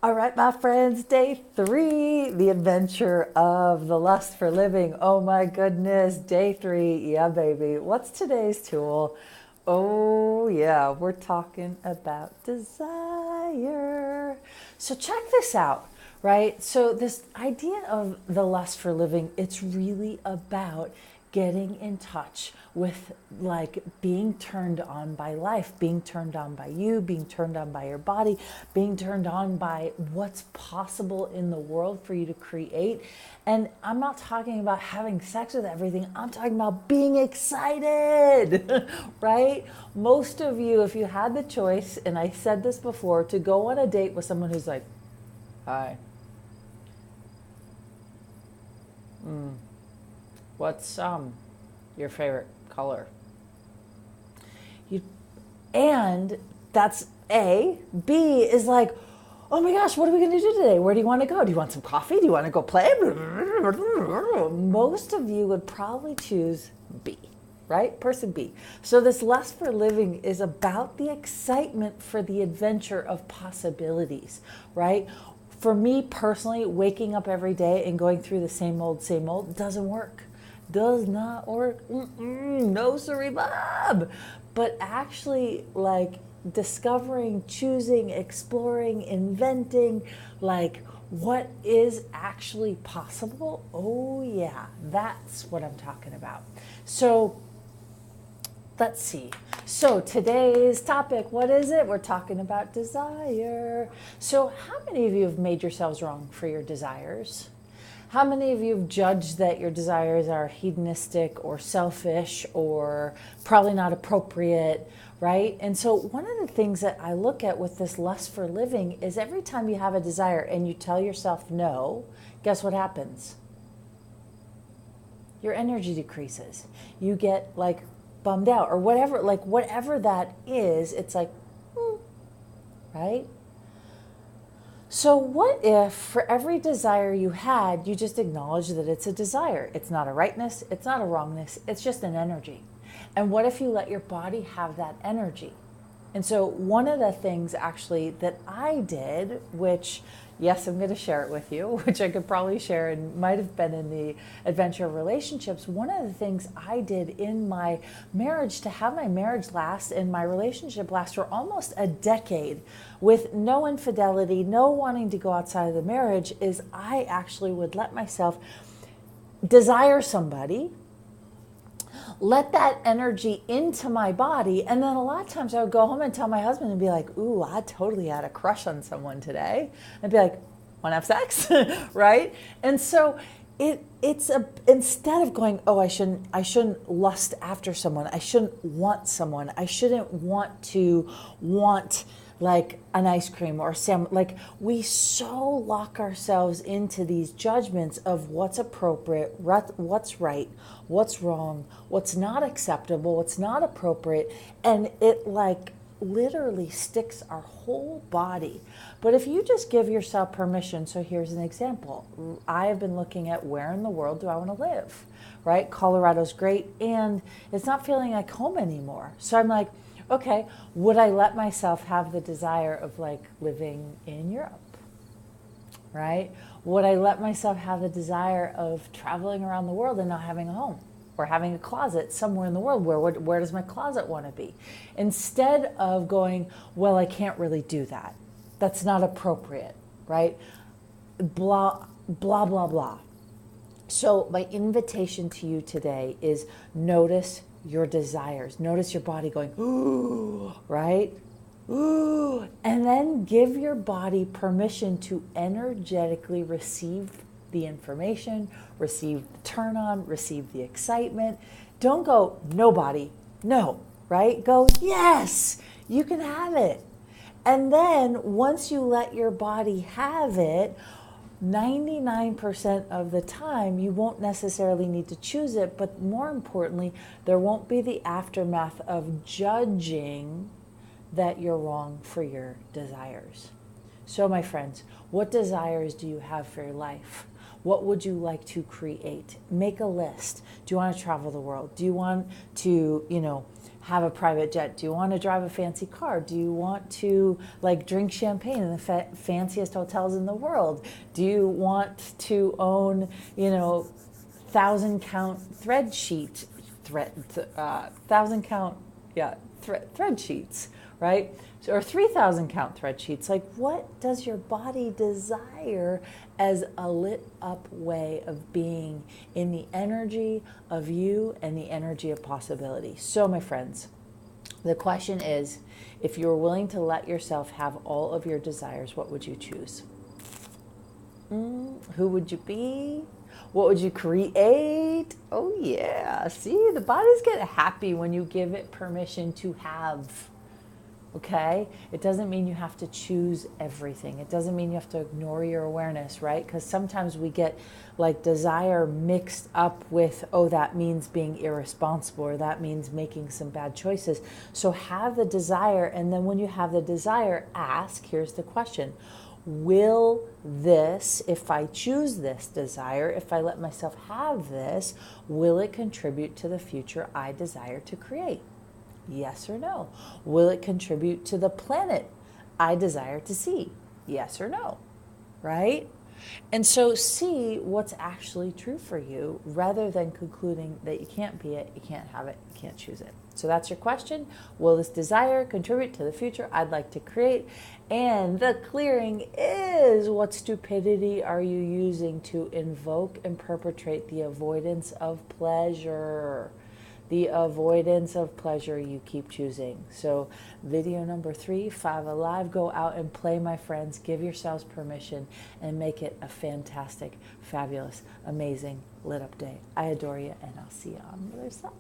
All right, my friends, day 3, the adventure of the lust for living. Oh my goodness, day 3. Yeah, baby. What's today's tool? Oh, yeah, we're talking about desire. So, check this out, right? So, this idea of the lust for living, it's really about getting in touch with like being turned on by life, being turned on by you, being turned on by your body, being turned on by what's possible in the world for you to create. And I'm not talking about having sex with everything, I'm talking about being excited, right? Most of you, if you had the choice, and I said this before, to go on a date with someone who's like, hi, what's your favorite color? You, and that's A. B is like, oh my gosh, what are we going to do today? Where do you want to go? Do you want some coffee? Do you want to go play? Most of you would probably choose B, right? Person B. So this lust for living is about the excitement for the adventure of possibilities, right? For me personally, waking up every day and going through the same old doesn't work. Does not work. No, sorry, Bob. But actually, like discovering, choosing, exploring, inventing, like what is actually possible. Oh, yeah, that's what I'm talking about. So, let's see. So today's topic, what is it? We're talking about desire. So how many of you have made yourselves wrong for your desires? How many of you have judged that your desires are hedonistic or selfish or probably not appropriate, right? And so one of the things that I look at with this lust for living is every time you have a desire and you tell yourself no, guess what happens? Your energy decreases. You get like bummed out or whatever, like whatever that is, it's like, right? So, what if for every desire you had, you just acknowledge that it's a desire? It's not a rightness, it's not a wrongness, it's just an energy. And what if you let your body have that energy? And so, one of the things actually that I did, which, yes, I'm going to share it with you, which I could probably share and might have been in the adventure of relationships. One of the things I did in my marriage to have my marriage last and my relationship last for almost a decade with no infidelity, no wanting to go outside of the marriage, is I actually would let myself desire somebody, let that energy into my body. And then a lot of times I would go home and tell my husband and be like, ooh, I totally had a crush on someone today. I'd be like, want to have sex? Right? And so it's a, instead of going, oh, I shouldn't lust after someone. I shouldn't want someone. I shouldn't want like an ice cream or some, like we so lock ourselves into these judgments of what's appropriate, what's right, what's wrong, what's not acceptable, what's not appropriate, and it like literally sticks our whole body. But if you just give yourself permission, so here's an example. I have been looking at where in the world do I want to live, right? Colorado's great, and it's not feeling like home anymore. So I'm like, okay, would I let myself have the desire of like living in Europe, right? Would I let myself have the desire of traveling around the world and not having a home or having a closet somewhere in the world? Where does my closet want to be? Instead of going, well, I can't really do that. That's not appropriate, right? Blah, blah, blah, blah. So my invitation to you today is notice your desires. Notice your body going, ooh, right? Ooh. And then give your body permission to energetically receive the information, receive the turn on, receive the excitement. Don't go, no body, no, right? Go, yes, you can have it. And then once you let your body have it, 99% of the time, you won't necessarily need to choose it, but more importantly, there won't be the aftermath of judging that you're wrong for your desires. So, my friends, what desires do you have for your life? What would you like to create? Make a list. Do you want to travel the world? Do you want to, have a private jet? Do you want to drive a fancy car? Do you want to drink champagne in the fanciest hotels in the world? Do you want to own, 1,000 count thread sheet, thread sheets, right? Or 3,000 count thread sheets. What does your body desire as a lit up way of being in the energy of you and the energy of possibility? So, my friends, the question is, if you were willing to let yourself have all of your desires, what would you choose? Who would you be? What would you create? Oh yeah, see, the bodies get happy when you give it permission to have. Okay? It doesn't mean you have to choose everything. It doesn't mean you have to ignore your awareness, right? Because sometimes we get desire mixed up with, oh, that means being irresponsible, or that means making some bad choices. So have the desire, and then when you have the desire, ask, here's the question: will this, if I choose this desire, if I let myself have this, will it contribute to the future I desire to create? Yes or no? Will it contribute to the planet I desire to see? Yes or no? Right? And so see what's actually true for you rather than concluding that you can't be it, you can't have it, you can't choose it. So that's your question. Will this desire contribute to the future I'd like to create? And the clearing is, what stupidity are you using to invoke and perpetrate the avoidance of pleasure? The avoidance of pleasure you keep choosing. So video number 3, 5 Alive. Go out and play, my friends. Give yourselves permission and make it a fantastic, fabulous, amazing, lit up day. I adore you, and I'll see you on the other side.